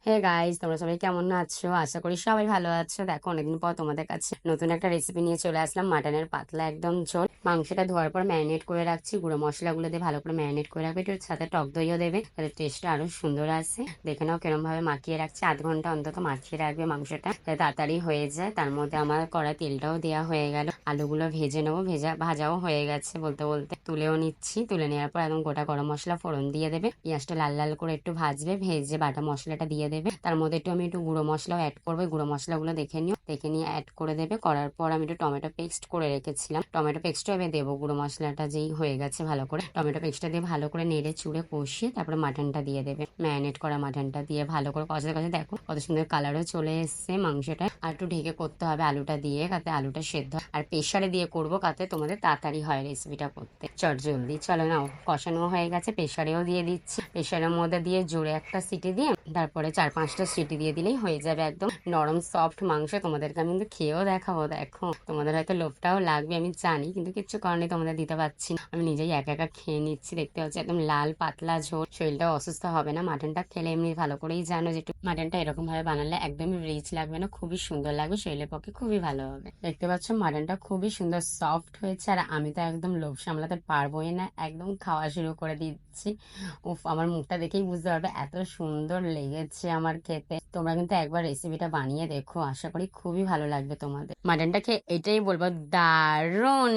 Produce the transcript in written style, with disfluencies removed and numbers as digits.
Hey guys, তোমরা সবাই কেমন আছো? আশা করি সবাই ভালো আছো। দেখো, অনেকদিন পর তোমাদের কাছে নতুন একটা রেসিপি নিয়ে চলে আসলাম। মাটনের পাতলা একদম ঝোল। মাংসটা ধোয়ার পর ম্যারিনেট করে রাখছি, গুঁড়ো মশলাগুলো দিয়ে ভালো করে ম্যারিনেট করে রাখবে। একটু সাথে টক দইও দেবে, তাহলে টেস্টটা আরো সুন্দর আসে। দেখে নাও কিরম ভাবে মাখিয়ে রাখছি, আধ ঘন্টা অন্তত মাখিয়ে রাখবে মাংসটা, তাহলে তাড়াতাড়ি হয়ে যায়। তার মধ্যে আমার কড়াই তেলটাও দেওয়া হয়ে গেল, আলুগুলো ভেজে নেবো। ভাজাও হয়ে গেছে বলতে বলতে, তুলেও নিচ্ছি। তুলে নেওয়ার পর একদম গোটা গরম মশলা ফোড়ন দিয়ে দেবে, পেঁয়াজটা লাল লাল করে একটু ভাজবে, ভেজে বাটা মশলাটা দিয়ে দেবে। তার মধ্যে আমি একটু গুঁড়ো মশলাও অ্যাড করবো। গুঁড়ো মশলাগুলো দেখে নিও, দেখে নিয়ে অ্যাড করে দেবে। করার পর আমি একটু টমেটো পেস্ট করে রেখেছিলাম, টমেটো পেস্টও এবার দেবো। গুঁড়ো মশলাটা যেই হয়ে গেছে ভালো করে, টমেটো পেস্টটা দিয়ে ভালো করে নেড়ে চুড়ে কষিয়ে তারপরে মাটনটা দিয়ে দেবে। ম্যারিনেট করা মাটনটা দিয়ে ভালো করে কষাতে কষাতে দেখো কত সুন্দর কালারও চলে এসছে মাংসটা। আর একটু ঢেকে করতে হবে আলুটা দিয়ে, যাতে আলুটা সেদ্ধ হয়। আর প্রেসারে দিয়ে করবো, যাতে তোমাদের তাড়াতাড়ি হয় রেসিপিটা করতে, চট জলদি। চলো নাও, কষানো হয়ে গেছে, প্রেসারেও দিয়ে দিচ্ছি। প্রেসারের মধ্যে দিয়ে জোরে একটা সিটি দিয়ে তারপরে 4-5টা সিটি দিয়ে দিলেই হয়ে যাবে। একদম নরম সফট মাংস। তোমাদেরকে আমি কিন্তু খেয়েও দেখাবো। দেখো, তোমাদের হয়তো লোভটাও লাগবে আমি জানি, কিন্তু কিচ্ছু কারণে তোমাদের দিতে পারছি না। আমি নিজেই একা একা খেয়ে নিচ্ছি। দেখতে পাচ্ছি একদম লাল পাতলা ঝোল, শরীরটাও অসুস্থ হবে না। মাটনটা খেলে এমনি ভালো করেই জানো যে মাটনটা এরকম ভাবে বানালে একদমই রিচ লাগবে না, খুবই সুন্দর লাগবে, শরীরের পক্ষে খুবই ভালো হবে। দেখতে পাচ্ছ মাটনটা খুবই সুন্দর সফট হয়েছে। আর আমি তো একদম লোভ সামলাতে পারবোই না, একদম খাওয়া শুরু করে দিচ্ছি। উফ, আমার মুখটা দেখেই বুঝতে পারবে এত সুন্দর লেগেছে আমার খেতে। তোমরা কিন্তু একবার রেসিপিটা বানিয়ে দেখো, আশা করি খুবই ভালো লাগবে তোমাদের। মাটনটা খেয়ে এটাই বলবো, দারুণ।